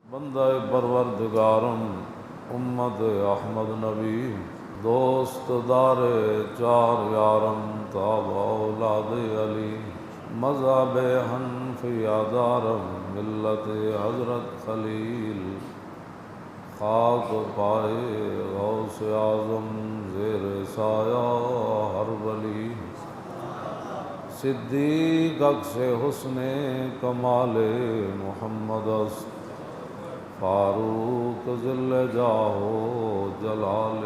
بندہ پروردگارم امت احمد نبی دوست دار چار یارم تاب اولاد علی مذہب حنفیہ دارم ملت حضرت خلیل خاک پائے غوث اعظم زیر سایہ ہر ولی صدیق عکس حسن کمال محمد است فاروق ذل جاہ جلال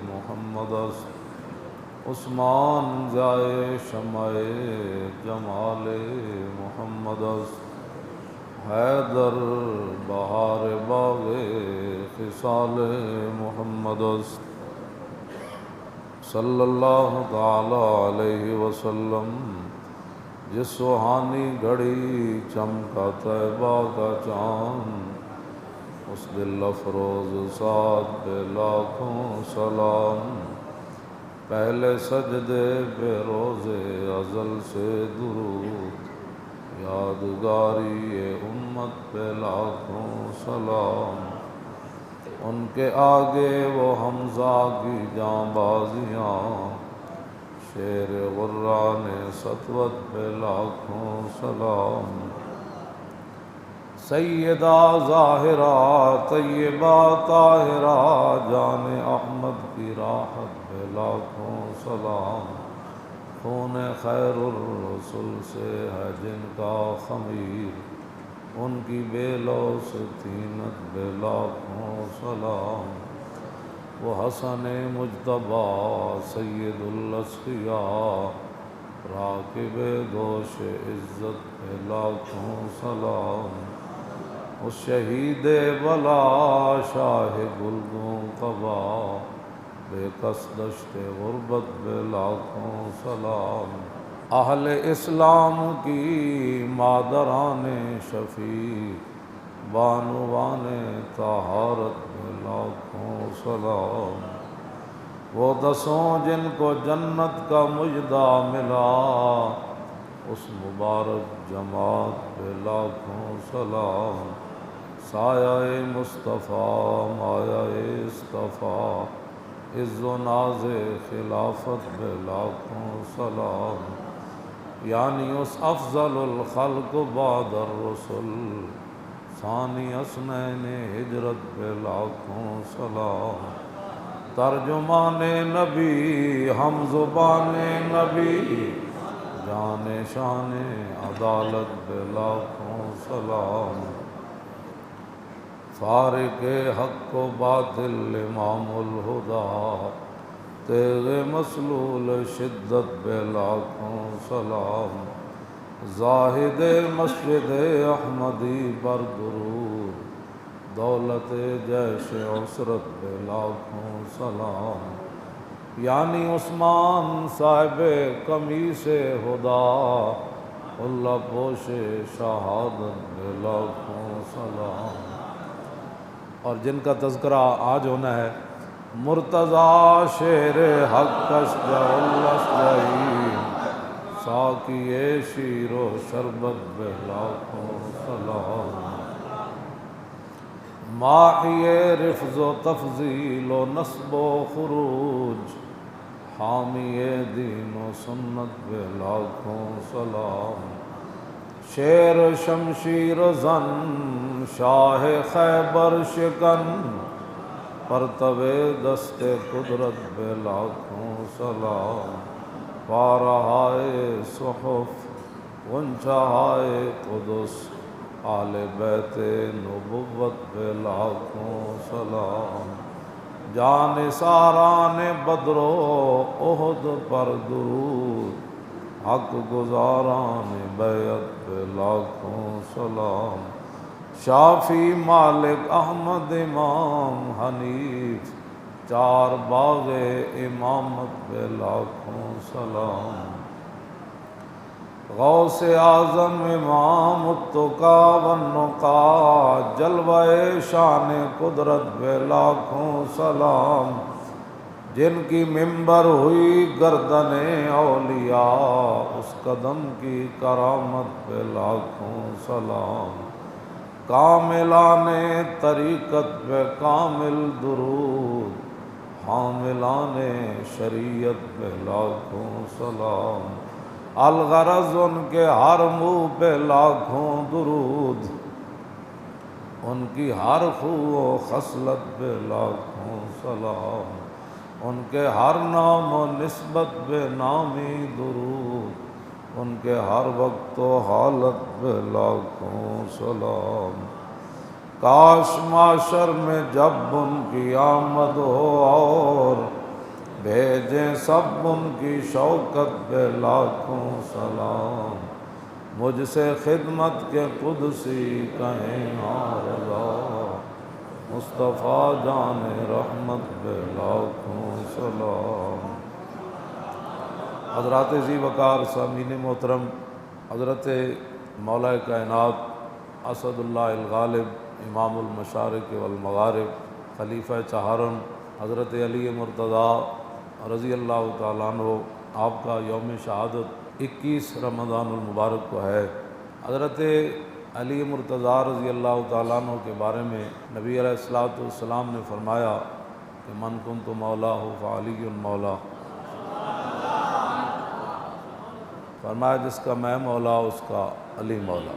محمد است عثمان ضیاء شمع جمال محمد است حیدر بہار باغ خصال محمد است صلی اللہ تعالی علیہ وسلم جس سہانی گھڑی چمکا طیبہ کا چاند اس دل افروز ساتھ پہ لاکھوں سلام پہلے سجدے پہ روز ازل سے درود یادگاری امت پہ لاکھوں سلام ان کے آگے وہ حمزہ کی جاں بازیاں شیر غران سطوت پہ لاکھوں سلام سیدہ ظاہرہ طیبہ طاہرہ جان احمد کی راحت پہ لاکھوں سلام خون خیر الرسل سے ہے جن کا خمیر ان کی بے لوث طینت پہ لاکھوں سلام وہ حسن مجتبیٰ سید الاصفیاء راکب دوش عزت پہ لاکھوں سلام اس شہید بلا شاہ گلگوں قبا بے کس دشت غربت پہ لاکھوں سلام اہل اسلام کی مادران شفیع بانوان طہارت پہ لاکھوں سلام وہ دسوں جن کو جنت کا مجدہ ملا اس مبارک جماعت پہ لاکھوں سلام سایہ مصطفیٰ مایہ اصطفیٰ عز و ناز خلافت پہ لاکھوں سلام یعنی اس افضل الخلق بعد الرسل ثانی اثنین ہجرت پہ لاکھوں سلام ترجمان نبی ہم زبان نبی جان شان عدالت پہ لاکھوں سلام فارق حق و باطل امام الہدیٰ تیغ مسلول شدت پہ لاکھوں سلام زاہد مسجد احمدی پر درود دولت جیش عسرت پہ لاکھوں سلام یعنی عثمان صاحب قمیص ہدا اللہ پوش شہادت پہ لاکھوں سلام اور جن کا تذکرہ آج ہونا ہے مرتضیٰ شیر حق اشجع الاشجعین ساقی شیر و شربت پہ لاکھوں سلام ماحی رفض و تفضیل و نصب و خروج حامی دین و سنت پہ لاکھوں سلام شیر شمشیر زن شاہ خیبر شکن پرتو دست قدرت پہ لاکھوں سلام پارہائے صحف غنچہائے قدس آل بیت نبوت پہ لاکھوں سلام جان ساران بدر و احد پر درود حق گزاران بیعت پہ لاکھوں سلام شافی مالک احمد امام حنیف چار باغ امامت پہ لاکھوں سلام غوث اعظم امام التقیٰ والنقیٰ جلوہ شان قدرت پہ لاکھوں سلام جن کی ممبر ہوئی گردن اولیاء اس قدم کی کرامت پہ لاکھوں سلام کاملان طریقت پہ کامل درود، حاملان شریعت پہ لاکھوں سلام، الغرض ان کے ہر منہ پہ لاکھوں درود، ان کی ہر خو و خصلت پہ لاکھوں سلام، ان کے ہر نام و نسبت پہ نامی درود، ان کے ہر وقت و حالت پہ لاکھوں سلام۔ کاش معاشر میں جب ان کی آمد ہو اور بھیجیں سب ان کی شوکت پہ لاکھوں سلام، مجھ سے خدمت کے قدسی کہیں رضا، مصطفیٰ جان رحمت پہ لاکھوں سلام۔ حضرات ذی وقار سامعین محترم، حضرت مولا کائنات اسد اللہ الغالب امام المشارق والمغارب خلیفہ چہارم حضرت علی مرتضیٰ رضی اللہ تعالیٰ عنہ، آپ کا یوم شہادت 21 رمضان المبارک کو ہے۔ حضرت علی مرتضیٰ رضی اللہ تعالیٰ عنہ کے بارے میں نبی علیہ الصلوۃ والسلام نے فرمایا کہ من کنت مولا فعلی مولا، فرمایا جس کا میں مولا اس کا علی مولا۔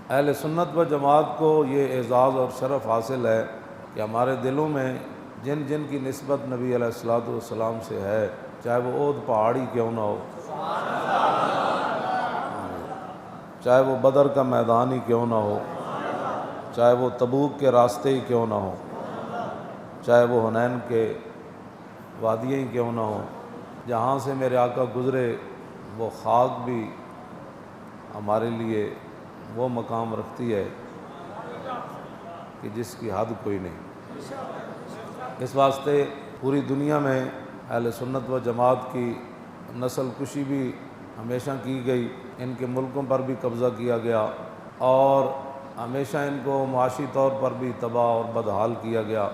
اہل سنت و جماعت کو یہ اعزاز اور شرف حاصل ہے کہ ہمارے دلوں میں جن جن کی نسبت نبی علیہ الصلوۃ والسلام سے ہے، چاہے وہ اود پہاڑی کیوں نہ ہو، چاہے وہ بدر کا میدان ہی کیوں نہ ہو، چاہے وہ تبوک کے راستے ہی کیوں نہ ہو، چاہے وہ حنین کے وادیاں ہی کیوں نہ ہو، جہاں سے میرے آقا گزرے وہ خاک بھی ہمارے لیے وہ مقام رکھتی ہے کہ جس کی حد کوئی نہیں۔ اس واسطے پوری دنیا میں اہل سنت و جماعت کی نسل کشی بھی ہمیشہ کی گئی، ان کے ملکوں پر بھی قبضہ کیا گیا اور ہمیشہ ان کو معاشی طور پر بھی تباہ اور بدحال کیا گیا۔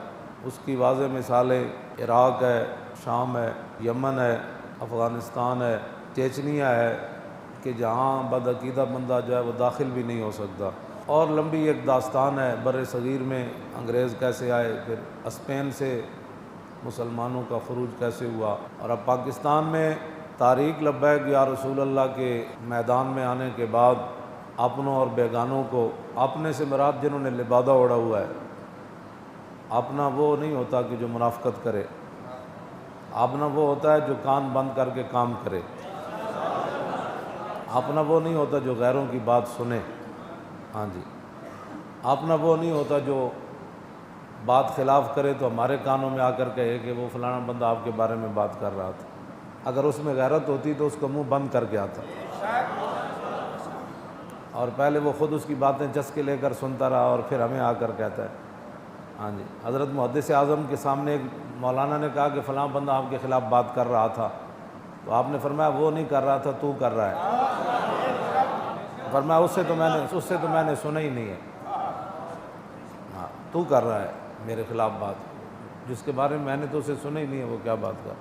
اس کی واضح مثالیں عراق ہے، شام ہے، یمن ہے، افغانستان ہے، چیچنیا ہے کہ جہاں بدعقیدہ بندہ جو ہے وہ داخل بھی نہیں ہو سکتا، اور لمبی ایک داستان ہے بر صغیر میں انگریز کیسے آئے، پھر اسپین سے مسلمانوں کا خروج کیسے ہوا، اور اب پاکستان میں تاریخ لبیک یا رسول اللہ کے میدان میں آنے کے بعد اپنوں اور بیگانوں کو، اپنے سے مراد جنہوں نے لبادہ اوڑھا ہوا ہے، اپنا وہ نہیں ہوتا کہ جو منافقت کرے، اپنا وہ ہوتا ہے جو کان بند کر کے کام کرے، اپنا وہ نہیں ہوتا جو غیروں کی بات سنے، ہاں جی، اپنا وہ نہیں ہوتا جو بات خلاف کرے تو ہمارے کانوں میں آ کر کہے کہ وہ فلانا بندہ آپ کے بارے میں بات کر رہا تھا، اگر اس میں غیرت ہوتی تو اس کو منہ بند کر کے آتا، اور پہلے وہ خود اس کی باتیں چسکے لے کر سنتا رہا اور پھر ہمیں آ کر کہتا ہے، ہاں جی۔ حضرت محدث اعظم کے سامنے ایک مولانا نے کہا کہ فلاں بندہ آپ کے خلاف بات کر رہا تھا، تو آپ نے فرمایا وہ نہیں کر رہا تھا، تو کر رہا ہے، فرمایا اس سے تو میں نے سنا ہی نہیں ہے، ہاں تو کر رہا ہے میرے خلاف بات، جس کے بارے میں نے تو اسے سنا ہی نہیں ہے، وہ کیا بات کر۔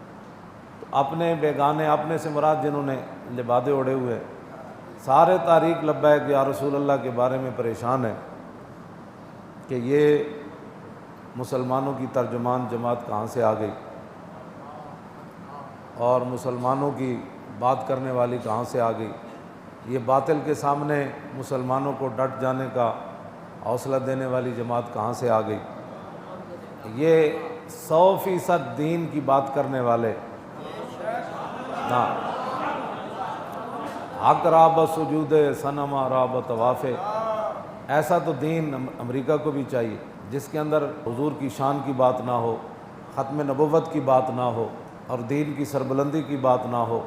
تو اپنے بیگانے، اپنے سے مراد جنہوں نے لبادے اڑے ہوئے، سارے تاریخ لبیک یا رسول اللہ کے بارے میں پریشان ہیں کہ یہ مسلمانوں کی ترجمان جماعت کہاں سے آ گئی اور مسلمانوں کی بات کرنے والی کہاں سے آ گئی، یہ باطل کے سامنے مسلمانوں کو ڈٹ جانے کا حوصلہ دینے والی جماعت کہاں سے آ گئی، یہ 100% دین کی بات کرنے والے، ہاں، حق راب سجود صنم راب طواف، ایسا تو دین امریکہ کو بھی چاہیے جس کے اندر حضور کی شان کی بات نہ ہو، ختم نبوت کی بات نہ ہو، اور دین کی سربلندی کی بات نہ ہو،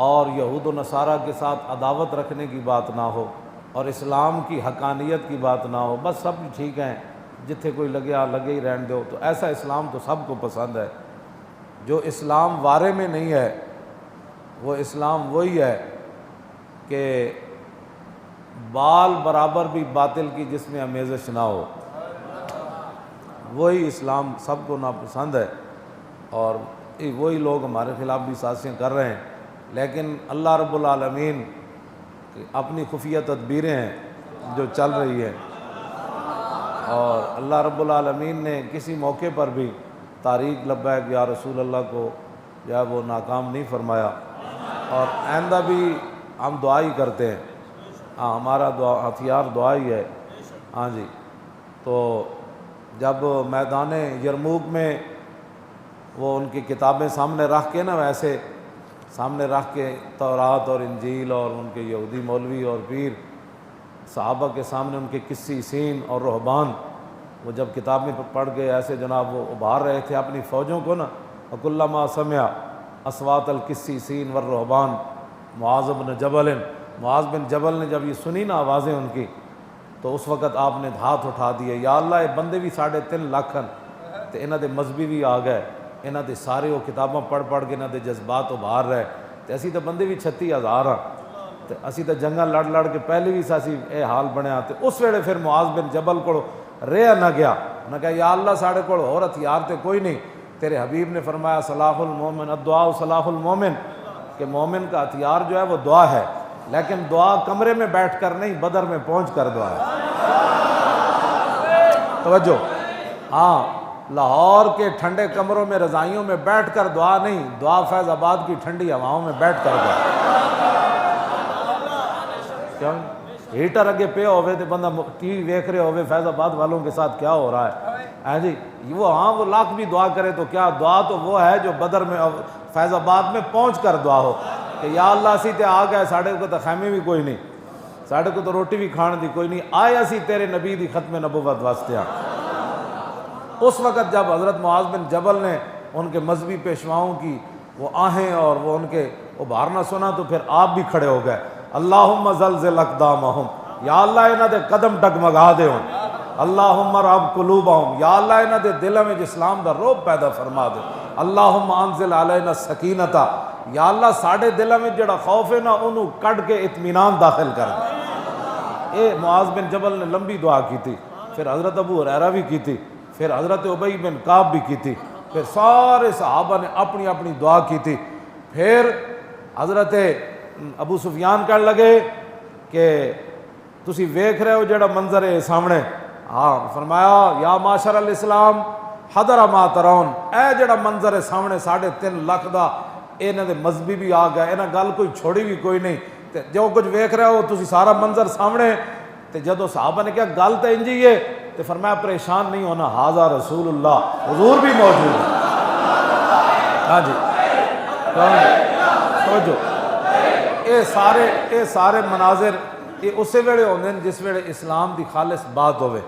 اور یہود و نصارہ کے ساتھ عداوت رکھنے کی بات نہ ہو، اور اسلام کی حقانیت کی بات نہ ہو، بس سب ٹھیک ہیں، جتھے کوئی لگے ہی رہن دو، تو ایسا اسلام تو سب کو پسند ہے۔ جو اسلام وارے میں نہیں ہے وہ اسلام وہی ہے کہ بال برابر بھی باطل کی جس میں آمیزش نہ ہو، وہی اسلام سب کو ناپسند ہے، اور وہی لوگ ہمارے خلاف بھی سازشیں کر رہے ہیں، لیکن اللہ رب العالمین کی اپنی خفیہ تدبیریں ہیں جو چل رہی ہیں، اور اللہ رب العالمین نے کسی موقع پر بھی طریق لبیک یا رسول اللہ کو جو ہے وہ ناکام نہیں فرمایا، اور آئندہ بھی ہم دعا ہی کرتے ہیں۔ ہاں، ہمارا ہتھیار دعا ہی ہے۔ ہاں جی، تو جب میدان یرموک میں وہ ان کی کتابیں سامنے رکھ کے نا، ویسے سامنے رکھ کے تورات اور انجیل اور ان کے یہودی مولوی اور پیر صحابہ کے سامنے ان کے قسیسین اور رہبان، وہ جب کتابیں پڑھ کے ایسے جناب وہ ابھار رہے تھے اپنی فوجوں کو نا، وَكُلَّمَا سَمِعَ اصوات القسیسین والرہبان معاذ بن جبل، معاذ بن جبل نے جب یہ سنی نا آوازیں ان کی، تو اس وقت آپ نے ہاتھ اٹھا دیے، یا اللہ یہ بندے بھی 3.5 لاکھ ہیں تو انہاں دے مذہبی بھی آ گئے، انہاں دے سارے وہ کتاباں پڑھ کے انہاں دے جذبات ابھار رہے، تو اسی تو بندے بھی 36,000 ہاں، تو اسی تو جنگاں لڑ کے پہلے بھی ساسی اے حال بنیا۔ تو اس ویلے پھر معاذ بن جبل کو رہا نہ گیا، انہوں نے کہا یا اللہ ساڑھے کو اور ہتھیار تے کوئی نہیں، تیرے حبیب نے فرمایا صلاح المومن الدعاء صلاح المومن، کہ مومن کا ہتھیار جو ہے وہ دعا ہے، لیکن دعا کمرے میں بیٹھ کر نہیں، بدر میں پہنچ کر دعا ہے۔ توجہ، ہاں، لاہور کے ٹھنڈے کمروں میں رضائیوں میں بیٹھ کر دعا نہیں، دعا فیض آباد کی ٹھنڈی ہواؤں میں بیٹھ کر دعا۔ کیوں ہیٹر اگے پہ ہوئے تو بندہ ٹی وی دیکھ رہے ہوئے فیض آباد والوں کے ساتھ کیا ہو رہا ہے جی، وہ لاکھ بھی دعا کرے تو کیا، دعا تو وہ ہے جو بدر میں فیض آباد میں پہنچ کر دعا ہو کہ یا اللہ اسی تے آ گئے، ساڑھے کو تو خیمے بھی کوئی نہیں، ساڑھے کو تو روٹی بھی کھان دی کوئی نہیں، آئے اسی تیرے نبی دی ختم نبوت واسطے آ۔ اس وقت جب حضرت معاذ بن جبل نے ان کے مذہبی پیشواؤں کی وہ آہیں اور وہ ان کے ابھارنا سنا، تو پھر آپ بھی کھڑے ہو گئے، اللہم زلزل اقدامہم، یا اللہ انہاں دے قدم ڈگمگا دے ہون، اللہم رب قلوبہم، یا اللہ انہاں دے دلوں میں اسلام دا روب پیدا فرما دے، اللہم انزل علینا سکینتا، یا اللہ ساڑھے دلوں میں جڑا خوف ہے نا انہوں کٹ کے اطمینان داخل کر دے۔ اے معاذ بن جبل نے لمبی دعا کی تھی، پھر حضرت ابو ہریرہ بھی کی تھی، پھر حضرت ابی بن کعب بھی کی تھی، پھر سارے صحابہ نے اپنی اپنی دعا کی تھی۔ پھر حضرت ابو سفیان کہنے لگے کہ تسی ویکھ رہے ہو جڑا منظر ہے سامنے، ہاں، فرمایا یا معاشر الاسلام حضر ما ترون، اے جڑا منظر ہے سامنے 3.5 لاکھ دا، انہاں دے مذہبی بھی آ گئے، انہاں گل کوئی چھوڑی بھی کوئی نہیں، تے جو کچھ ویکھ رہے ہو تسی سارا منظر سامنے۔ تے جدو صحابہ نے کہا گل تے انجی ہے، تے فرمایا پریشان نہیں ہونا، ھذا رسول اللہ، حضور بھی موجود ہے۔ ہاں جی، توجہ، اے سارے مناظر یہ اسی ویلے ہوندے ہیں جس ویلے اسلام دی خالص بات ہوئے،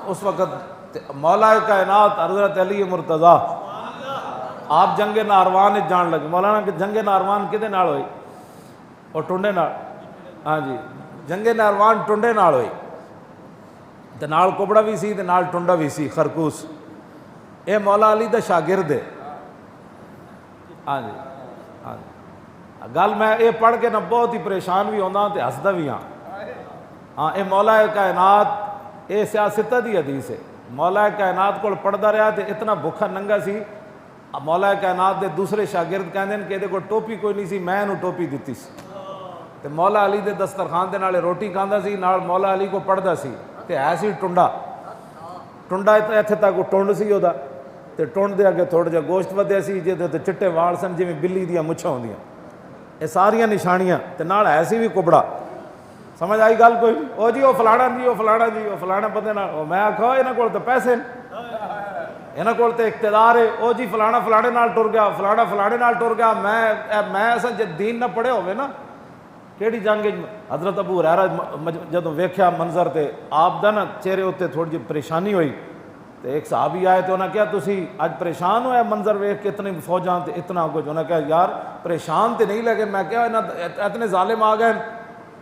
اس وقت مولا کائنات حضرت علی مرتضیٰ آپ جنگ نہروان جان لگے۔ مولانا کہ جنگ نہروان کدے نال ہوئی؟ اور ٹنڈے نال، ہاں جی، جنگ نہروان ٹنڈے نال ہوئی، تے نال کبڑا بھی سی تے نال ٹنڈا بھی سی، خرکوس۔ اے مولا علی دا شاگرد ہے۔ ہاں جی، ہاں جی، گل میں یہ پڑھ کے نہ بہت ہی پریشان بھی ہونا تے ہسدا بھی ہاں۔ ہاں، اے مولا کائنات، اے سیاستہ دی حدیث ہے، مولا کائنات کو پڑھدا رہا تے اتنا بھوکھا ننگا سی، مولا کائنات دے دوسرے شاگرد کہندے ہیں کہ یہ کو ٹوپی کوئی نہیں سی، میں انہوں ٹوپی دیتی سی، تے مولا علی دے دسترخوان دے نالے روٹی کھاندا سی، نال مولا علی کو پڑھدا سی، تے ہے سی ٹنڈا ایتھے تک وہ ٹنڈ سی اودا، تے ٹنڈ دے اگے تھوڑا جہا گوشت ودیا سی جے تے چٹے وال سن جویں بلی دیاں مچھاں ہوندیاں، یہ ساریاں نشانیاں، تے نال ہے سی بھی کبڑا۔ سمجھ آئی گل کوئی؟ او جی او فلانا جی، او فلانا جی، او فلانا بندے نال، میں آکھا انہاں کول تے پیسے نے، انہاں کول تے اقتدار ہے، او جی فلانا فلانے نال ٹر گیا، فلانا فلانے نال ٹر گیا، میں اصل جے دین نہ پڑھے ہوئے نا، کیڑی جنگ حضرت ابو ہریرہ جدوں ویکھیا منظر تے آپ دا نا چہرے اتنے تھوڑی جی پریشانی ہوئی، تے ایک صحابی آئے تو انہاں کہا تسی اج پریشان ہوئے منظر ویکھ کے اتنی فوجاں تے اتنا کچھ، انہاں کہا یار پریشان تے نہیں لگے، میں کہا اتنے ظالم آ گئے،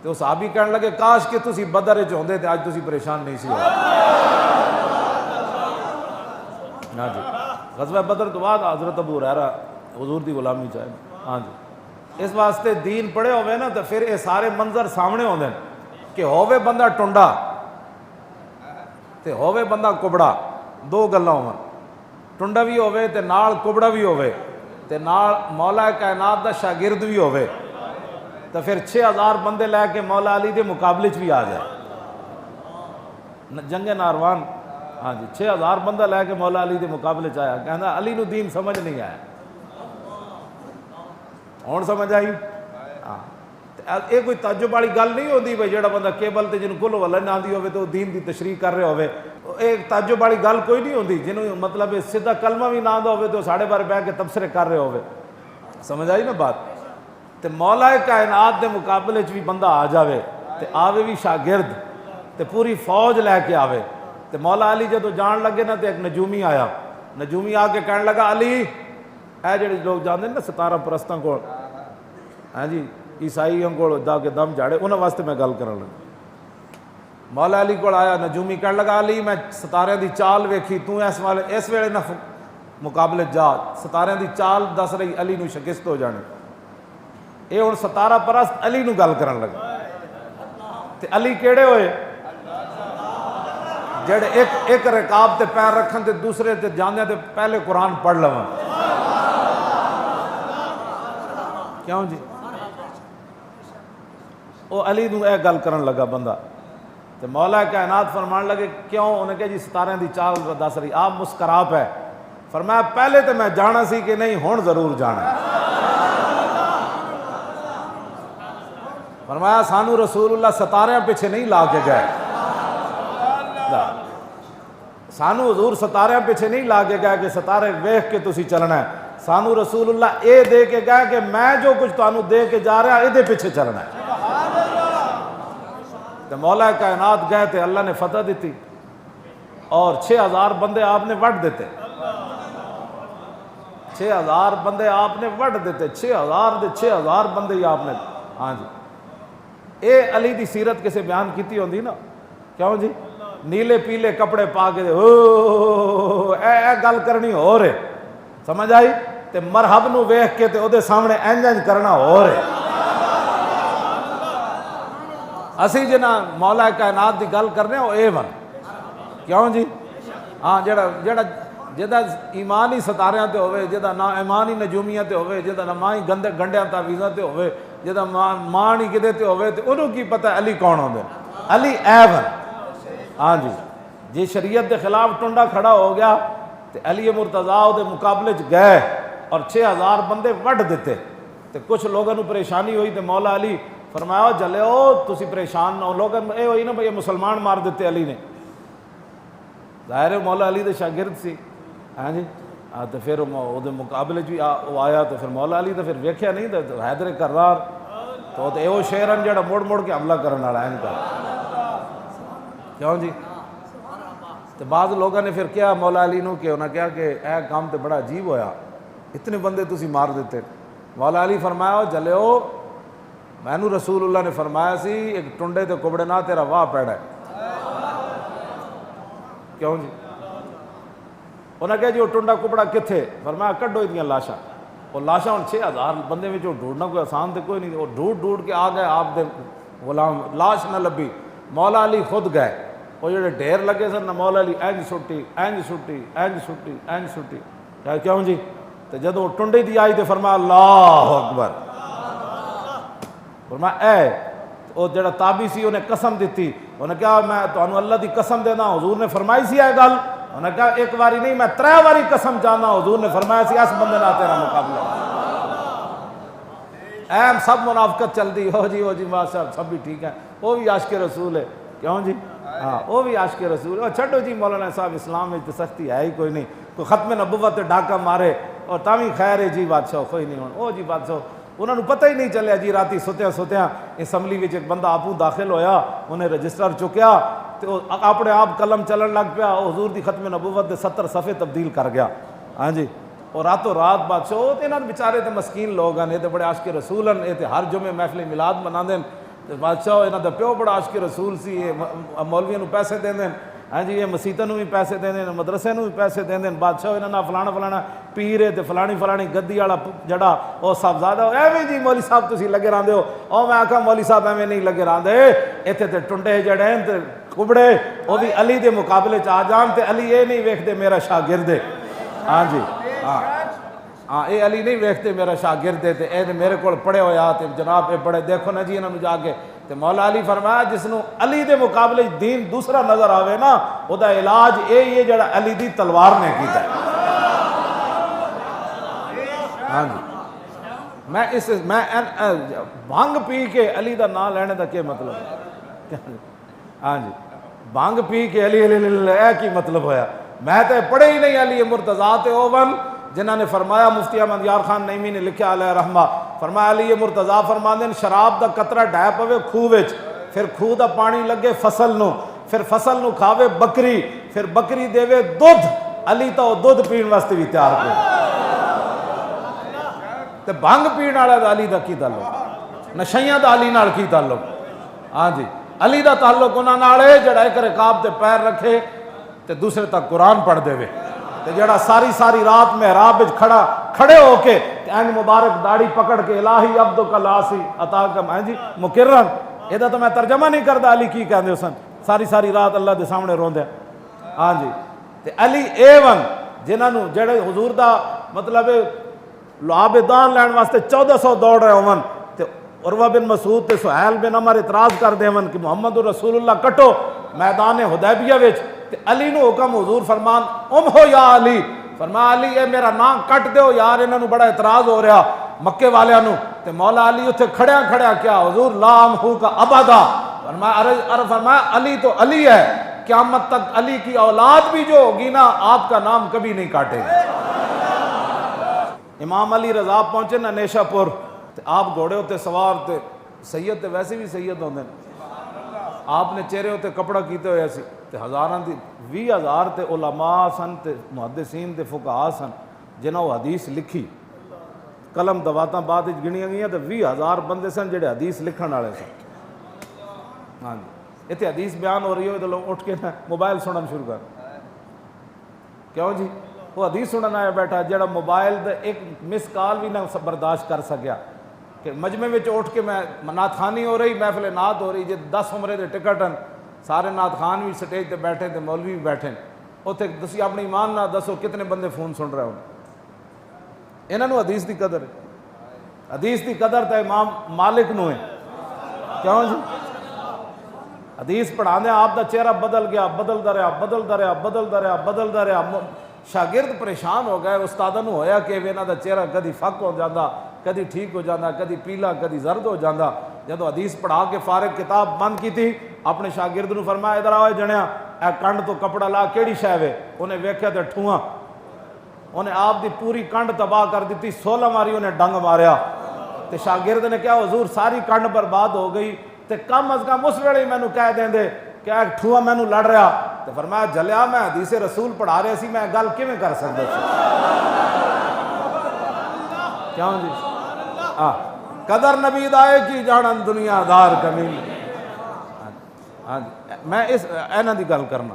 تو صحابی کہنے لگے کاش کہ تسی بدر وچ ہوندے تے اج تسی پریشان نہیں سی ہوئے۔ ہاں جی، غزوہ بدر تو بعد حضرت ابو ہریرہ حضور دی غلامی چاہے، ہاں جی، اس واسطے دین پڑھے ہوئے نا تو پھر یہ سارے منظر سامنے ہوندے ہیں کہ ہووے بندہ ٹنڈا تے ہووے بندہ کبڑا، دو گلاں ہون، ٹنڈا بھی ہووے تے نال کبڑا بھی ہووے تے نال مولا کائنات دا شاگرد بھی ہووے، تو پھر 6000 بندے لے کے مولا علی دے مقابلے چ بھی آ جائے۔ جنگ ناروان ہاں جی 6000 بندہ لے کے مولا علی دے مقابلے چ آیا، کہندا علی نو دین سمجھ نہیں آیا۔ ہن سمجھ آئی؟ ہاں یہ کوئی تعجب والی گل نہیں ہوندی بھئی جڑا بندہ کیبل تے جنوں کل ولا نہ آندی ہوے تو دین دی تشریح کر رہے ہوے، ایک تعجب والی گل کوئی نہیں ہوندی، جنوں مطلب سیدھا کلمہ بھی نہ آندا ہوے تو ساڑھے بارے بیٹھ کے تبصرے کر رہے ہوے۔ سمجھ آئی نا بات؟ تے مولا کائنات دے مقابلے چ بھی بندہ آ جاوے تے آوے بھی شاگرد تے پوری فوج لے کے آوے تے مولا علی جدو جان لگے نا تے ایک نجومی آیا، نجومی آ کے کہنے لگا علی اے جڑے لوگ جاندے نا 17 پرستاں کول، ہاں جی عیسائیوں کو دا کے دم جاڑے انہاں واسطے میں گل کرن لگا۔ مولا علی کو آیا نجومی کہنے لگا علی میں ستارے دی چال ویکھی، تو اس ویلے نہ مقابلے جا، ستارے دی چال دس رہی علی نو شکست ہو جانے۔ اے ہن 17 پرست علی نو گل کرن لگا تے علی کیڑے ہوئے جڑے ایک رکاب تے پیر رکھن تے دوسرے تے جاندے تے پہلے قرآن پڑھ لواں۔ کیوں جی؟ وہ علی نو اے گل کرن لگا بندہ تے مولا کائنات فرمان لگے کیوں؟ انہیں کہا جی ستارے دی چال دس رہی، آپ مسکرا پے۔ فرمایا پہلے تو میں جانا سی کہ نہیں، ہن ضرور جانا۔ فرمایا سانو رسول اللہ ستاریاں پیچھے نہیں لا کے گئے، سانو حضور ستاریاں پیچھے نہیں لا کے گئے کہ ستارے ویکھ کے تسی چلنا ہے، سانو رسول اللہ اے دے کے گئے کہ میں جو کچھ تانوں دے کے جا رہا اے دے پیچھے چلنا ہے۔ تو مولا کائنات گئے تھے، اللہ نے فتح دیتی اور 6000 بندے آپ نے وڈ دیتے، 6000 بندے آپ نے وڈ دیتے، 6000 بندے ہی آپ نے۔ ہاں جی اے علی دی سیرت کسے بیان کیتی ہوندی نا، کیوں جی؟ نیلے پیلے کپڑے پا کے اے گل کرنی ہو رہے، سمجھ آئی؟ تے مرحب نو ویکھ کے تے او دے سامنے انج کرنا ہو رہے۔ اسی جنا مولا کائنات دی گل کرنے او اے ون، کیوں جی؟ ہاں جدا ایمان ہی ستاریاں تے ہوئے، جدا نا ایمان ہی نجومیاں تے ہوئے، جدا نہ ماں ہی گندے گنڈیاں تعویذاں تے ہوئے، جدا مان ہی کدے تے ہوئے تے انہوں کی پتہ علی کون ہوندے؟ علی اے ون۔ ہاں جی جی شریعت دے خلاف ٹنڈا کھڑا ہو گیا تے علی مرتضیٰ دے مقابلے چ گئے اور 6000 بندے وڈ دیتے تے کچھ لوگوں کو پریشانی ہوئی تے مولا علی فرمایا جلو تسی پریشان نہ ہو، لوگوں اے ہوئی نا بھئی مسلمان مار دیتے علی نے، ظاہر ہے مولا علی دے شاگرد سی۔ ہاں جی تو پھر وہ مقابلے چ وہ آیا تو پھر مولا علی تو پھر ویکھیا نہیں تو حیدر کرار تو وہ شیرن جڑا مڑ مڑ کے حملہ کرنے والا ہے ان کا، کیوں جی؟ تو بعض لوگوں نے پھر کیا مولا علی نو کہ انہوں نے کہا کہ اے کام تو بڑا عجیب ہویا، اتنے بندے تسی مار دیتے۔ مولا علی فرمایا جلو میں نو رسول اللہ نے فرمایا سی ایک ٹنڈے تے کبڑے نہ تیرا واہ پیڑا ہے، کیوں جی؟ انہوں نے کہا جی وہ ٹنڈا کپڑا کتھے؟ فرمایا کڈو اتنی لاشاں، وہ لاشاں ہوں 6000 بندے میں ڈھونڈنا کوئی آسان تے کوئی نہیں، وہ ڈھونڈ کے آ گئے آپ دے غلام، لاش نہ لبھی، مولا علی خود گئے، وہ جڑے ڈھیر لگے سن مولا علی اینج سٹی اینج سٹی اینج سٹی اینج سٹی، کیوں جی؟ تو جدو وہ ٹنڈی دی آئی تو فرمایا اللہ اکبر، فرمایا اے وہ جڑا تابی سی انہیں قسم دیتی، انہوں نے کہا میں تو اللہ دی قسم دینا، حضور نے فرمائی سی ہے گل، انہوں نے کہا ایک باری نہیں میں 3 باری قسم جانا، حضور نے فرمایا سی اس بندے نہ تیرا مقابلہ، ایم سب منافقت چل دی، ہو جی ماشاء سب بھی ٹھیک ہے، وہ بھی عاشق رسول ہے، کیوں جی؟ ہاں وہ بھی عاشق رسول ہے، چھڈو جی مولانا صاحب اسلام میں تو سختی ہے ہی کوئی نہیں، کوئی ختم نبوت ڈاکہ مارے اور تاوی خیر ہے جی بادشاہ کوئی نہیں ہونا، وہ جی بادشاہ انہوں نے پتہ ہی نہیں چلیا جی راتی ستیاں اسمبلی وچ ایک بندہ آپو داخل ہویا، انہیں رجسٹر چکیا تو اپنے آپ قلم چلن لگ پیا، حضور دی ختم نبوت دے 70 صفحے تبدیل کر گیا۔ ہاں جی اور راتوں رات بادشاہ وہ تو بیچارے تے مسکین لوگ ہیں، یہ تو بڑے عاشق رسول ہیں، یہ ہر جمعے محفل میلاد مناندے تے بادشاہ یہاں دا پیو بڑا عاشق رسول سی، یہ مولویوں نو پیسے دیندے، ہاں جی یہ مسیتوں بھی پیسے دیندے، مدرسے نو بھی پیسے دیندے، بادشاہ یہاں فلانا پیر ہے تے فلانی گدی والا جڑا وہ صاحبزادہ ایویں جی مولوی صاحب تسی لگے رہندے ہو، او میں آکھاں مولوی صاحب ایویں نہیں لگے رہندے، ایتھے تے ٹنڈے جڑے ہیں تے کبڑے وہ بھی علی دے مقابلے چ آ جان تے علی یہ نہیں ویکھدے میرا شاگرد ہے، ہاں جی ہاں یہ علی نہیں ویکھتے میرا شاگرد ہے تے اے میرے کول پڑھے ہویا تے جناب اے بڑے دیکھو نا جی انہاں نوں جا کے تے مولا علی فرمایا جس نو علی دے مقابلے دین دوسرا نظر آوے نا او دا علاج یہ جڑا علی دی تلوار نے کیتا ہے. ہاں جی میں بھنگ پی کے علی دا نام لینے دا کیا مطلب ہے؟ ہاں جی بھنگ پی کے علی علی علی اے کی مطلب ہویا؟ میں تے پڑھے ہی نہیں علی مرتضیٰ تے اوون جنہاں نے فرمایا مفتی احمد یار خان نعیمی نے لکھا علیہ رحمہ فرمایا علی مرتضیٰ فرماندے شراب دا قطرہ ڈھے پوے کھوہ وچ پھر کھوہ دا پانی لگے فصل نو پھر فصل نو کھاوے بکری پھر بکری دیوے دودھ علی تو دودھ پین واسطے بھی تیار کرے تے بھنگ پین والا دا علی دا کی تعلق نشیاں دا علی نال کی تعلق ہاں جی علی دا تعلق انہاں نال ہے جڑا ایک رکاب تے پیر رکھے تے دوسرے تک قرآن پڑھ دے وے تے جڑا ساری رات محراب وچ کھڑے ہو کے تے این مبارک داڑھی پکڑ کے الہی عبدک الاسی عطا کا میں جی مکرن اے دا تو میں ترجمہ نہیں کردا علی کی کہندے سن ساری رات اللہ دے سامنے روندے ہاں جی تے علی اے ون جنہاں نو جڑے حضور دا مطلب لعابدان لین واسطے 1400 دوڑ رہے ہون تے عروہ بن مسعود تے سہیل بن عمر اعتراض کر دے ون کہ محمد رسول اللہ کٹو میدان حدیبیہ وچ تے علی نو حکم حضور فرمان ہو یا علی فرمایا علی اے میرا نام کٹ دیو یار انہاں نو بڑا اعتراض ہو رہا مکے والیاں نو تے مولا علی اتھے کھڑیا کیا حضور لا امحو کا ابدا فرمایا علی تو علی ہے قیامت تک علی کی اولاد بھی جو ہوگی نا آپ کا نام کبھی نہیں کاٹے گی. امام علی رضا پہنچے نا نیشہ پور تے آپ گھوڑے ہوتے سوار تے سید تے ویسے بھی سید ہوندے آپ نے چہرے ہوتے کپڑا کیتے ہوئے سی تے ہزاراں دی 20,000 تے علماء سن تے محدثین تے فقہاء سن جنہاں وہ حدیث لکھی قلم دواتاں بعد وچ گنیاں گئیاں تے 20,000 بندے سن جڑے حدیث لکھن والے سن. ہاں جی اتنے حدیث بیان ہو رہی ہوئے تو لوگ اٹھ کے موبائل سنن شروع کر کیوں جی وہ حدیث سنن آیا بیٹھا جڑا موبائل دے ایک مس کال بھی نہ برداشت کر سکیا کہ مجمع میں اٹھ کے میں نعت خوانی ہو رہی محفل نعت ہو رہی جی 10 عمرے دے ٹکٹ ہیں سارے نعت خوان بھی سٹیج تے بیٹھے تے مولوی بھی بیٹھے اتنے تسی اپنی ایمان نہ دسو کتنے بندے فون سن رہے ہوں انہوں نے حدیث دی قدر ہے حدیث دی قدر تے امام مالک نو ہے کیوں جی حدیث پڑھا دیں آپ دا چہرہ بدل گیا بدلدا رہا شاگرد پریشان ہو گئے استاداں نو ہویا کہ انہاں دا چہرہ کدی فک ہو جاندہ کدی ٹھیک ہو جاندہ کدی پیلا کدی زرد ہو جاندہ جدو حدیث پڑھا کے فارغ کتاب بند کی تھی اپنے شاگرد نو فرمایا ادھر آؤ جنیا اے کنڈ تو کپڑا لا کیڑی شے وے انہیں ویکھیا تے ٹھواں انہیں آپ دی پوری کنڈ تباہ کر دیتی 16 ماری انہیں ڈنگ ماریا تے شاگرد نے کہا حضور ساری کنڈ برباد ہو گئی تے کم از کم اس ویلے میں نو کہہ دیں دے کہ ایک ٹھواں میں نو لڑ رہا تے فرمایا جلیا میں حدیث رسول پڑھا رہے سی میں گل کیویں کر سکدا سی کیوں جی قدر نبی دائے کی جانن دنیا دار کمیل میں اس اینا دی گل کرنا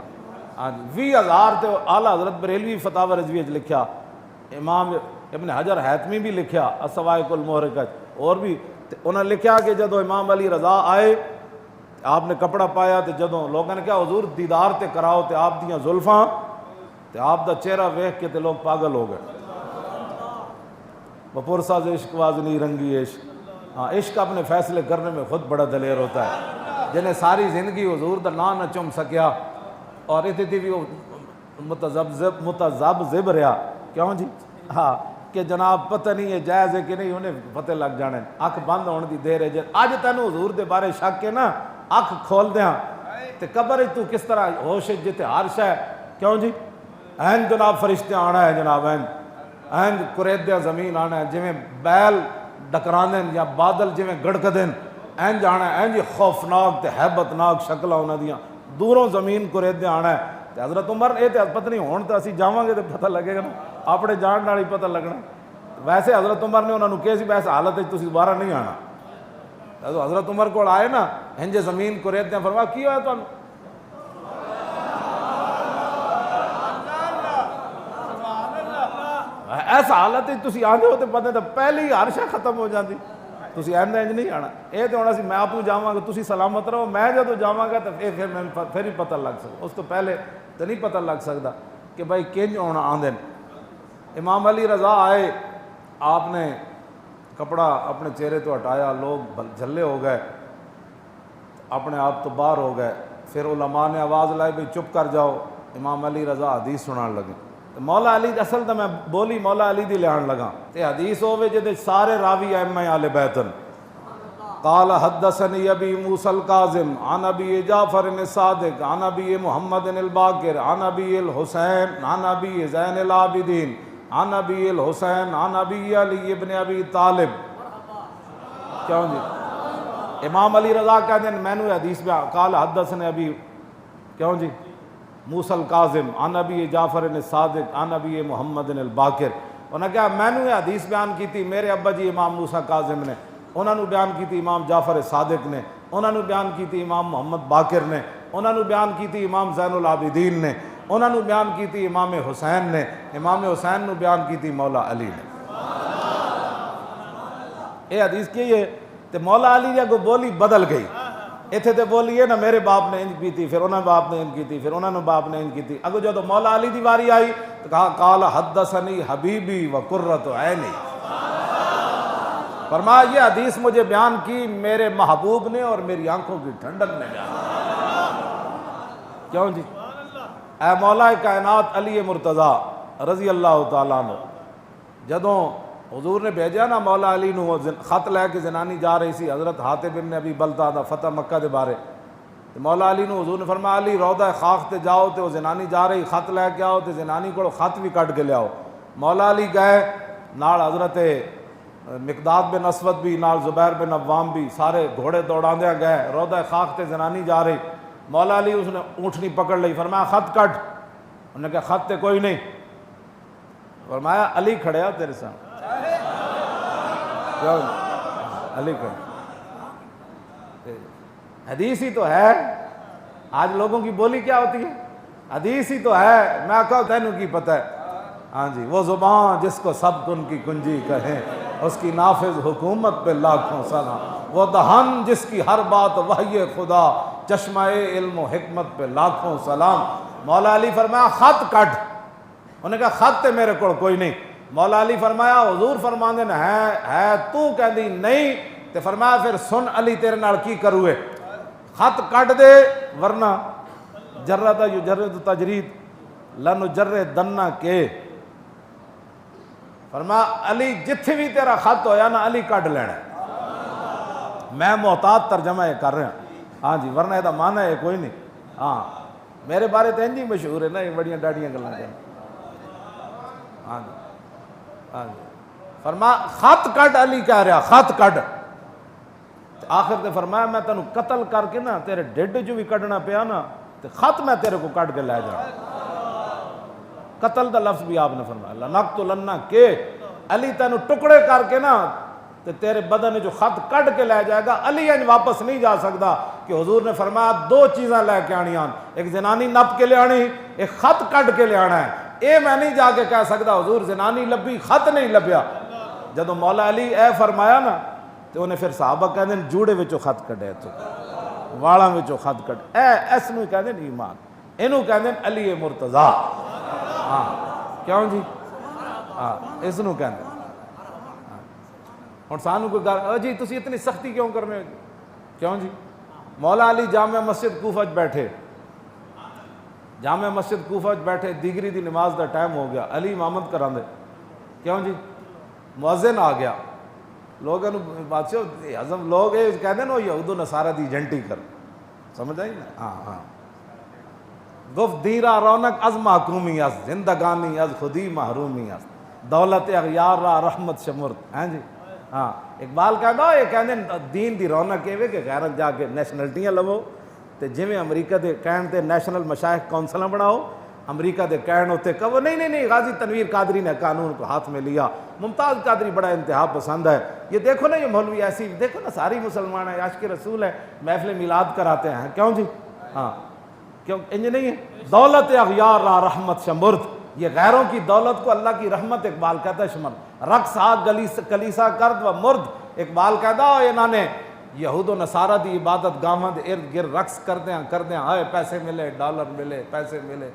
20,000 تے اعلیٰ حضرت بریلوی فتاوی رضویہ لکھیا امام ابن حجر حیتمی بھی لکھیا الصواعق المحرقۃ اور بھی انہوں نے لکھیا کہ جدو امام علی رضا آئے آپ نے کپڑا پایا تے جدو لوگوں نے کہا حضور دیدار تے کراؤ تے آپ دیاں زلفاں تے آپ دا چہرہ ویکھ کے تے لوگ پاگل ہو گئے بپور ساز عشق وازنی رنگی عشق عشق اپنے فیصلے کرنے میں خود بڑا دلیر ہوتا ہے جنہیں ساری زندگی حضور دا نام نہ چم سکیا اور اتنی تھی بھی وہ متذبذب رہا کیوں جی ہاں کہ جناب پتہ نہیں ہے جائز ہے کہ نہیں انہیں پتہ لگ جانے اکھ بند ہونے دی دیر ہے جی آج تینوں حضور دے بارے شک ہے نا اکھ کھول دیاں تے قبر تو کس طرح ہوش جتے عرش ہے کیوں جی این جناب فرشتے آنا ہے جناب این قریدیاں زمین آنا ہے جویں بیل ڈکراندیں یا بادل جویں گڑکدیں این جانا ہے این جی خوفناک تے ہیبتناک شکلہ ہونا دیاں دوروں زمین قریدیاں آنا ہے تے حضرت عمر اے تے پتہ نہیں ہون تے اسی جاواں گے تے پتہ لگے گا نا اپنے جان نال ہی پتہ لگنا ویسے حضرت عمر نے انہوں نے کہا سی ویسے حالت ہے تسی دوبارہ نہیں آنا حضرت عمر کو آئے نا ہنج زمین قریدیاں فرمایا کی ہویا تانوں ایسا حالت ہے تسی آندے ہو تے پتہ تے پہلے ہی ہر شے ختم ہو جاندی تسی ایندا انج نہیں آنا اے تے ہونا سی میں آپ جاواں گا تسی سلامت رہو میں جدوں جاواں گا تے پھر ہی پتہ لگ سکتا اس تو پہلے تے نہیں پتہ لگ سکتا کہ بھائی کنج ہونا آندے امام علی رضا آئے آپ نے کپڑا اپنے چہرے تو ہٹایا لوگ جھلے ہو گئے اپنے آپ تو باہر ہو گئے. پھر علماء نے آواز لائی بھئی چپ کر جاؤ. امام علی رضا حدیث سنان لگے. مولا علی اصل تو میں بولی مولا علی دی لیان لگا تے حدیث ہوے جے سارے راوی ائمہ اہل بیتن. قال حدثني ابي موسى الكاظم عن ابي جعفر الصادق عن ابي محمد الباقر عن ابي الحسين عن ابي زين العابدين عن ابي الحسين عن ابي علي ابن ابي طالب. کیوں جی امام علی رضا کہتے ہیں میں نے حدیث میں قال حدثني ابی کیوں جی موسیٰ الکاظم عن ابی جعفر الصادق عن ابی محمد الباقر. انہوں نے کہا میں نے حدیث بیان کی تھی میرے ابا جی امام موسیٰ کاظم نے, انہوں نے بیان کی تھی امام جعفر صادق نے, انہوں نے بیان کی تھی امام محمد باقر نے, انہوں نے بیان کی تھی امام زین العابدین نے, انہوں نے بیان کی تھی امام حسین نے, امام حسین نے بیان کی تھی مولا علی نے. یہ حدیث کی ہے تو مولا علی نے کو بولی بدل گئی. اتنے تو بولی ہے نا میرے باپ نے انج کی تھی, پھر انہوں نے باپ نے انج کی تھی, پھر انہوں نے باپ نے انج کی تھی. اگر جو تو مولا علی دی واری آئی تو کہا قال حدثنی حبیبی و قرۃ عینی. فرمایا یہ حدیث مجھے بیان کی میرے محبوب نے اور میری آنکھوں کی ٹھنڈک نے بیان کی. کیوں جی اے مولا کائنات علی مرتضیٰ رضی اللہ تعالیٰ عنہ جدوں حضور نے بھیجا نا مولا علی نو خط لے کے زنانی جا رہی سی حضرت حاتب ابن ابی بلتہ دا فتح مکہ دے بارے. مولا علی نو حضور نے فرمایا علی روضہ خاک تے جاؤ تے وہ زنانی جا رہی خط لے کے آؤ تے زنانی کو خط بھی کٹ کے لے آؤ. مولا علی گئے نال حضرت مقداد بن اسود بھی نال زبیر بن عوام بھی سارے گھوڑے دوڑاندے گئے. روضہ خاک تے زنانی جا رہی. مولا علی اس نے اونٹنی پکڑ لی. فرمایا خط کٹ. انہوں نے کہا خط تے کوئی نہیں. فرمایا علی کھڑے ہو تیرے سامنے. علی کھڑے. حدیث ہی تو ہے. آج لوگوں کی بولی کیا ہوتی ہے حدیث ہی تو ہے. میں کہوں تینوں کی پتہ ہے. ہاں جی وہ زبان جس کو سب کن کی کنجی کہیں اس کی نافذ حکومت پہ لاکھوں سلام. وہ دہن جس کی ہر بات وحی خدا چشمہ علم و حکمت پہ لاکھوں سلام. مولا علی فرمایا خط کٹ. انہوں نے کہا خط تے میرے کو کوئی نہیں. مولا علی فرمایا حضور فرماندے نے ہے تو کہندی نہیں تے فرمایا پھر سن علی تیرے نال کی کروے خط کٹ دے ورنہ جرد یجرد تجرید لنجردن کے. فرمایا علی جتھے بھی تیرا خط ہویا نا علی کٹ لینا. میں محتاط ترجمہ یہ کر رہا ہوں. ہاں جی ورنہ یہ معنی ہے کوئی نہیں. ہاں میرے بارے تو انجی مشہور ہے نا یہ بڑیاں ڈاڑیاں گلاں کریں. ہاں جی ہاں جی فرمایا خط کٹ. علی کہہ رہا خط کٹ. آخر تے فرمایا میں تینوں قتل کر کے نا تیرے ڈیڈ جو بھی کٹنا پیا نا تے خط میں تیرے کو کٹ کے لے جاؤں. قتل دا لفظ بھی آپ نے فرمایا لنقتلن کے. علی تینوں ٹکڑے کر کے نا تے تیرے بدن جو خط کٹ کے لے جائے گا. علی انج واپس نہیں جا سکتا کہ حضور نے فرمایا دو چیزاں لے کے آنی آن. ایک زنانی نپ کے لے آنی ایک خط کٹ کے لے آنا ہے. اے میں نہیں جا کے کہہ سکتا حضور زنانی لبھی خط نہیں لبیا. جدو مولا علی اے فرمایا نا تو انہیں پھر صحابہ کہتے ہیں جوڑے وچوں خط کٹے تو والاں وچوں خط کٹ. اے اس نو کہتے ہیں ایمان. اینو کہتے ہیں علی مرتضیٰ. ہاں کیوں جی ہاں اس نو کہتے ہیں. اور سانو کوئی گل جی تسی اتنی سختی کیوں کرنے ہو کیوں جی. مولا علی جامع مسجد کوفہ بیٹھے جامع مسجد کوفہ بیٹھے دیگری دی نماز دا ٹائم ہو گیا. علی امامت کران دے. کیوں جی مؤذن آ گیا. لوگوں بادشاہ اعظم لوگ کہتے ہیں نا یہود و نصارہ دی ایجنٹی کر. سمجھ آئی نا. ہاں ہاں گفت دیرا رونق از محکومی از زندگانی از خودی محرومی از دولت اغیار را رحمت شمرد. ہیں جی ہاں اقبال کہتا یہ کہتے ہیں دین دی رونق یہ کہ غیرت جا کے نیشنلٹیاں لو تے جویں امریکہ دے کہن تے نیشنل مشائخ کونسلاں بناؤ. امریکہ دے کہن ہوتے کہو نہیں غازی تنویر قادری نے قانون کو ہاتھ میں لیا. ممتاز قادری بڑا انتہا پسند ہے. یہ دیکھو نا یہ مولوی ایسی دیکھو نا ساری مسلمان ہیں عاشق رسول ہے محفل میلاد کراتے ہیں. کیوں جی ہاں کیوں انج نہیں ہے. دولت اغیار را رحمت شمرد. یہ غیروں کی دولت کو اللہ کی رحمت اقبال کہتا ہے شمر. رقص آگ کلیسا کرد و مرد. اقبال کہتا ہے انہوں نے یہود و نصارہ دی عبادت گاہاں دے ارد گرد رقص کردے ہیں ہائے پیسے ملے ڈالر ملے پیسے ملے.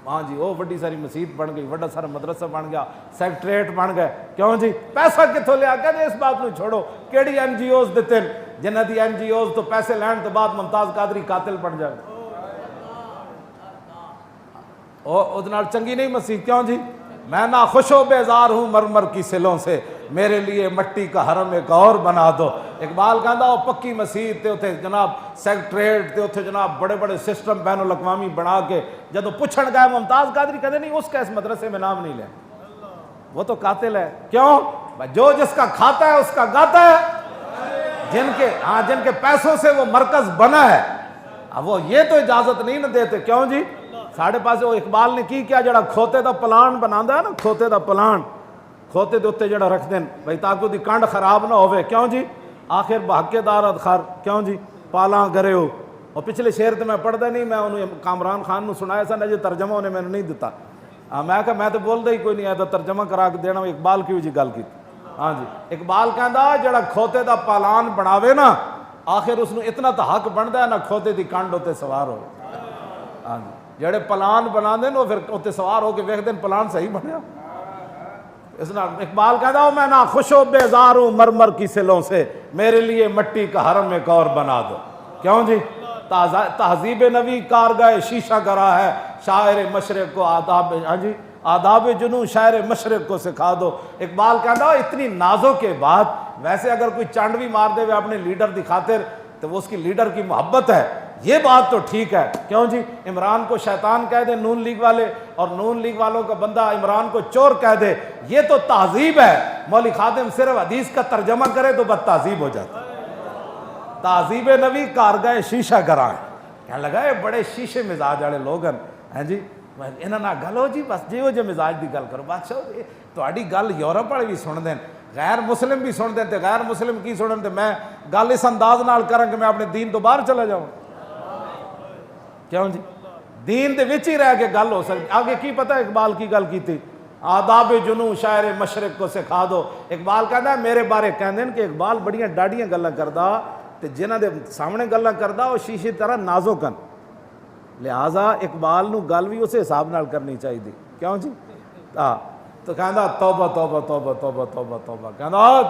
ہاں جی وہ بڑی ساری مسجد بن گئی بڑا سارا مدرسہ بن گیا سیکٹریٹ بن گئے. کیوں جی پیسہ کتوں لیا. کہتے اس بات کو چھوڑو کیڑی این جی اوز دیتے ہیں جنہ دی NGOs تو پیسے لین تو بعد ممتاز قادری قاتل بن جائے اس نال چنگی نہیں مسیح. کیوں جی؟ میں نہ خوش و بیزار ہوں مرمر کی سلوں سے، میرے لیے مٹی کا حرم ایک اور بنا دو. اقبال کہندا وہ پکی مسیح تے اتھے جناب سیکٹریٹ تے اتھے جناب بڑے بڑے سسٹم بین الاقوامی بنا کے جدو پوچھن گئے ممتاز قادری کہتے نہیں اس کا اس مدرسے میں نام نہیں لے، وہ تو قاتل ہے. کیوں؟ جو جس کا کھاتا ہے اس کا گاتا ہے. جن کے پیسوں سے وہ مرکز بنا ہے اب وہ یہ تو اجازت نہیں نہ دیتے. کیوں جی؟ ساڑھے پاس وہ اقبال نے کی کیا جڑا کھوتے دا پلان بناندا ہے نا، کھوتے دا پلان کھوتے دے اتنے جڑا رکھ دین بھائی تاکہ دی کانڈ خراب نہ ہوئے. کیوں جی؟ آخر بحق دار ادخار. کیوں جی؟ پالاں گرے ہو. اور پچھلے شعر تو میں پڑھدا نہیں، میں انہوں کامران خان نو سنایا سا نہ ترجمہ انہیں میں نہیں دیتا. میں کہا میں تو بول دا ہی کوئی نہیں آیا ترجمہ کرا کے دینا. اقبال کی جی گل کی. ہاں جی اقبال کہندا جڑا کھوتے دا پالان بناوے نا آخر اس نو اتنا تو حق بندا ہے نہ کھوتے دی کانڈ ہوتے سوار ہو. ہاں جی جڑے پلان بنا دیں وہ پھر اتنے سوار ہو کے ویکھ دین پلان صحیح بنیا. اس نال اقبال کہتا میں نہ خوش و بیزار ہوں مرمر کی سلوں سے، میرے لیے مٹی کا حرم ایک اور بنا دو. کیوں جی؟ تہذیب نبی کارگاہ شیشہ گرا ہے، شاعر مشرق کو آداب جنوں شاعر مشرق کو سکھا دو. اقبال کہتا اتنی نازوں کے بعد ویسے اگر کوئی چانڈ بھی مار دے ہوئے اپنے لیڈر دی خاطر تو وہ اس کی لیڈر کی محبت ہے، یہ بات تو ٹھیک ہے. کیوں جی؟ عمران کو شیطان کہہ دے نون لیگ والے اور نون لیگ والوں کا بندہ عمران کو چور کہہ دے، یہ تو تہذیب ہے. مولوی خادم صرف حدیث کا ترجمہ کرے تو بد تہذیب ہو جاتا. تہذیب نبی کارگاہ شیشہ گراں کہنے لگا یہ بڑے شیشے مزاج والے لوگ ہیں جی. انہاں نہ گل ہو جی بس جیو جے مزاج دی گل کرو. بادشاہ تہاڈی گل یورپ والے بھی سن دین، غیر مسلم بھی سن دین تے غیر مسلم کی سنن تے میں گل اس انداز نال کراں کہ میں اپنے دین تو باہر چلا جاؤں. کیوں جی؟ دین دے وچ ہی رہ کے گل ہو سکتی. آگے کی پتہ اقبال کی گل کی تھی آداب جنوں شاعر مشرق کو سکھا دو. اقبال کہتا ہے میرے بارے کہندے کہ اقبال بڑیاں ڈاڈیاں گلاں کردا تے جنہاں دے سامنے گلاں کردا وہ شیشے طرح نازک ہن، لہٰذا اقبال نو گل بھی اسے حساب نال کرنی چاہیے. کیوں جی؟ تو کہندا توبہ توبہ توبہ توبہ توبہ توبہ. کہندا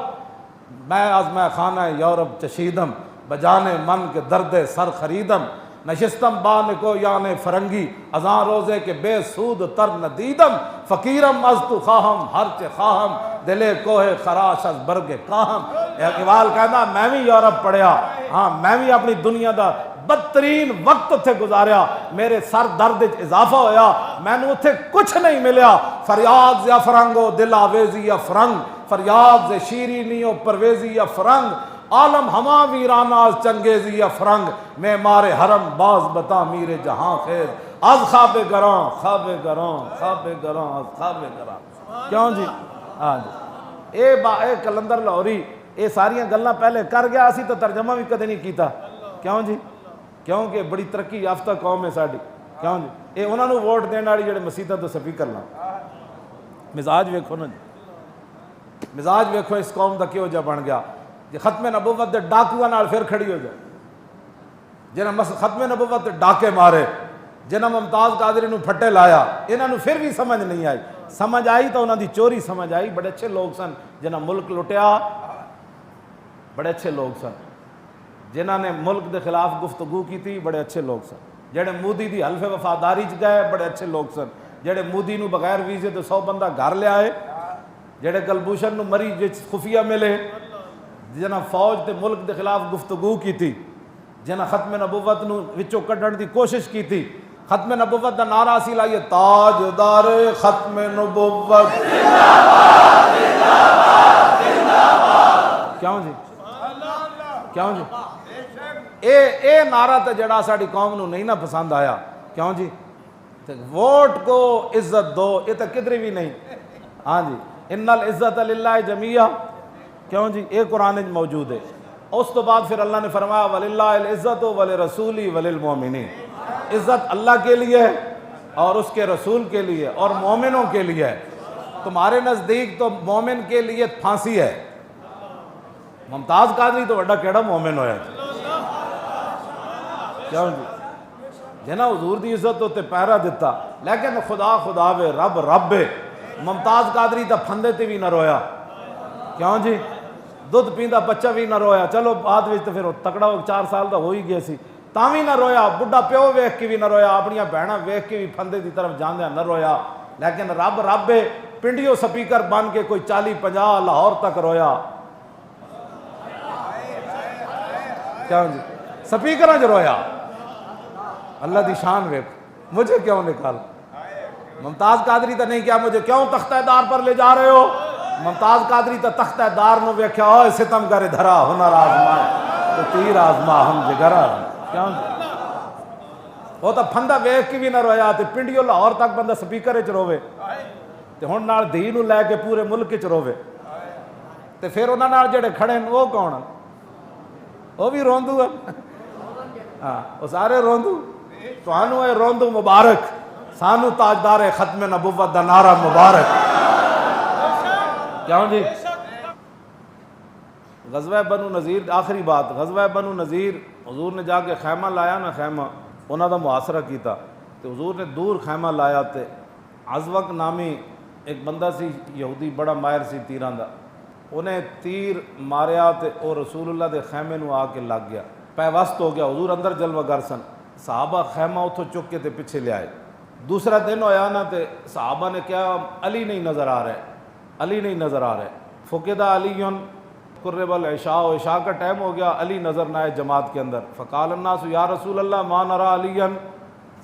میں خانہ یورپ چشیدم بجانے من کے درد سر خریدم، نشستم بان کو یعنی فرنگی ازاں روزے کے بے سود تر ندیدم، فقیرم از تو خواہم ہرچ خواہم دلے کوہ خراش از برگ کاہم. اقبال کہنا میں بھی یورپ پڑھیا، ہاں میں بھی اپنی دنیا دا بدترین وقت اتھے گزاریا، میرے سر درد اضافہ ہویا، میں نے اتھے کچھ نہیں ملیا. فریاد یا فرنگو دل آویزی یا فرنگ، فریاد سے شیرینی و پرویزی یا فرنگ، عالم ہما ویرانہ از چنگیزی یا فرنگ، میں مارے حرم باز بتا میرے جہاں خیر از خواب گراں خواب گراں خواب گراں از خواب گراں. کیوں جی؟ ہاں جی اے کلندر لاہوری یہ ساریاں گلاں پہلے کر گیا، اسی تو ترجمہ بھی کدے نہیں کیتا. کیوں جی؟ کیونکہ بڑی ترقی یافتہ قوم ہے ساڈی. کیوں جی؟ یہ انہوں نے ووٹ دین والی جڑے مسیطاں تو سپیکر لاں. مزاج ویکھو نا جی، مزاج ویکھو اس قوم دا کیوں جا بن گیا. جی ختم نبوت دے ڈاکوؤں نال پھر کھڑی ہو جائے، جنہاں ختم نبوت دے ڈاکے مارے، جنہاں ممتاز قادری نو پھٹے لایا، انہاں نو پھر بھی سمجھ نہیں آئی. سمجھ آئی تو انہاں دی چوری سمجھ آئی. بڑے اچھے لوگ سن جنہاں ملک لٹیا، بڑے اچھے لوگ سن جنہاں نے ملک دے خلاف گفتگو کی تھی، بڑے اچھے لوگ سن. جڑے مودی دی حلف وفاداری چ گئے، بڑے اچھے لوگ سن. جڑے مودی نو بغیر ویزے تو 100 بندہ گھر لے آئے، جڑے کلبھوشن نو مری وچ خفیہ ملے، جنہاں فوج تے ملک دے خلاف گفتگو کی تھی، جنہاں ختم نبوت نو وچوں کڈن دی کوشش کی تھی. ختم نبوت دا نعرہ اسی لائیے تاجدار ختم نبوت. کیوں جی؟ کیوں جی؟ اے نعرہ تے جڑا ساڈی قوم نو نہیں نہ پسند آیا. کیوں جی؟ ووٹ کو عزت دو، یہ تو کدھر بھی نہیں. ہاں جی ان العزت للہ جمیعہ. کیوں جی؟ یہ قرآن میں موجود ہے. اس تو بعد پھر اللہ نے فرمایا وَلِلَّهِ الْعِزَّةُ وَلِرَسُولِهِ وَلِلْمُؤْمِنِينَ. عزت اللہ کے لیے ہے اور اس کے رسول کے لیے اور مومنوں کے لیے ہے. تمہارے نزدیک تو مومن کے لیے پھانسی ہے، ممتاز قادری تو بڑا کیڑا مومن ہویا. کیوں جی؟ جنا حضور دی عزت ہوتے پیرا دیتا، لیکن خدا خدا وے رب رب ہے. ممتاز قادری تا پھندے تے بھی نہ رویا. کیوں جی؟ دودھ پیندا بچہ بھی نہ رویا، چلو بعد تو پھر تکڑا ہو 4 سال کا ہو ہی گیا سی تاں بھی نہ رویا، بڈھا پیو ویکھ کے بھی نہ رویا، اپنی بہناں ویکھ کے بھی پھندے دی طرف جاندیاں نہ رویا، لیکن رب پنڈیوں سپیکر بن کے کوئی 40-50 لاہور تک رویا۔ کیا جی سپیکراں چ رویا؟ اللہ دی شان ویکھ، مجھے کیوں نکال؟ ممتاز قادری تو نہیں کیا مجھے کیوں تختہ دار پر لے جا رہے ہو؟ ممتاز قادری تو تختہ دار نو ویکھیا، اوے ستم کرے دھرا ہنر آزمائے تو تیر آزما ہم جگرا۔ کیوں وہ تو پھندا ویکھ کے بھی نہ رویا، تے پنڈیوں لاہور تک بندہ سپیکر چ روے، تے ہن نال دھی نو لے کے پورے ملک چ روے، تے پھر انہاں نال جڑے کھڑے ہیں وہ کون ہیں؟ وہ بھی روندو ہیں، ہاں وہ سارے روندو۔ تانوں اے روندو مبارک، سانو تاجدار ختم نبوت دا نعرہ مبارک۔ کیوں جی؟ غزوہ بنو نذیر، آخری بات، غزوہ بنو نذیر حضور نے جا کے خیمہ لایا نا، خیمہ انہاں دا محاصرہ کیتا، تو حضور نے دور خیمہ لایا، تے عزوق نامی ایک بندہ سی یہودی بڑا ماہر سی تیراں دا، انہیں تیر ماریا تے او رسول اللہ دے خیمے نو آ کے لگ گیا، پیوست ہو گیا، حضور اندر جلوہ گر سن، صحابہ خیمہ اتھوں چک کے تے پیچھے لے آئے۔ دوسرا دن ہویا نا، تے صحابہ نے کیا علی نہیں نظر آ رہے، علی نہیں نظر آ رہے، فقدا علی قرب العشاء، عشاء کا ٹائم ہو گیا، علی نظر نہ آئے جماعت کے اندر، فقال الناس یا رسول اللہ ما نرى علیًا،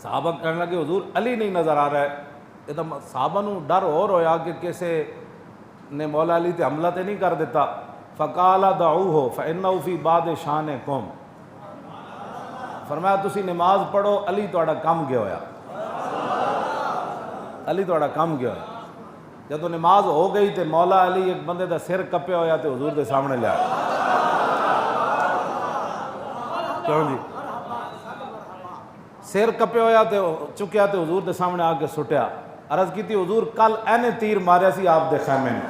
صحابہ کہنے لگے حضور علی نہیں نظر آ رہا ہے۔ ادھر صحابہ نو ڈر اور ہویا کہ کیسے نے مولا علی تے حملہ تے نہیں کر دیتا، فقال دعوہ فانہ فی بعض شانکم، فرمایا تسی نماز پڑھو، علی تہاڈا کم گیا ہویا، علی تہاڈا کم گیا ہویا۔ جدو نماز ہو گئی تے مولا علی ایک بندے دا سر کپیا ہویا تے حضور دے سامنے لیا۔ کیوں جی؟ سر کپیا ہویا تے چکیا تے حضور دے سامنے آ کے سٹیا، عرض کی تھی حضور کل اینے تیر ماریا سی آپ دے خیمے میں،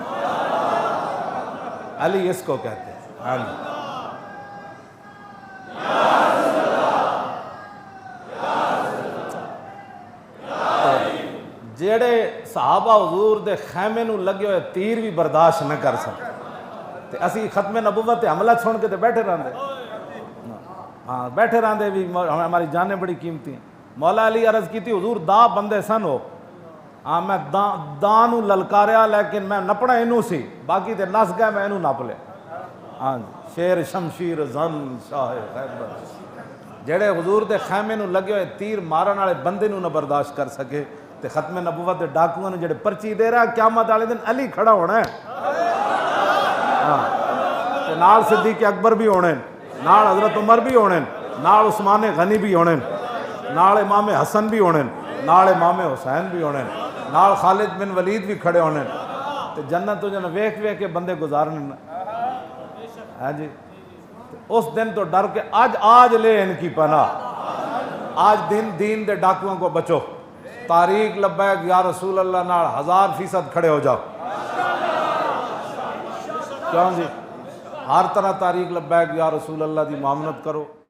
علی اس کو کہتے ہیں۔ ہاں جی جیڑے صحابہ حضور دے خیمے نو لگے ہوئے تیر بھی برداشت نہ کر سکتے، تے اسی ختم نبوت تے حملہ چھوڑ کے تے بیٹھے رہندے، ہاں بیٹھے رہندے بھی، ہماری جانیں بڑی قیمتی ہیں۔ مولا علی عرض کی تھی حضور دا بندے سن ہو، ہاں میں داں نو للکاریا لیکن میں نپنا اینو سی، باقی تے نس گئے میں اینو نپ لے۔ ہاں جی شیر شمشیر زن شاہ خیبر، جیڑے حضور دے خیمے نو لگے ہوئے تیر مارن والے بندے نو نہ برداشت کر سکے، تے ختم نبوت دے ڈاکوؤں نے جڑے پرچی دے رہا قیامت والے دن علی کھڑا ہونا ہے، ہاں تے نال صدیق اکبر بھی ہونے، نال حضرت عمر بھی ہونے، نال عثمان غنی بھی ہونے، نال امام حسن بھی ہونے، نال امام حسین بھی ہونے، نال خالد بن ولید بھی کھڑے ہونے، تے جنت تو جنت ویکھ ویکھ کے بندے گزارنے۔ ہاں جی اس دن تو ڈر کے آج لے ان کی پناہ، آج دین دے ڈاکوؤں کو بچو، تاریخ لبیک یا رسول اللہ نال 1000% کھڑے ہو جاؤ۔ کیوں جی؟ ہر طرح تاریخ لبیک یا رسول اللہ دی معاملت کرو۔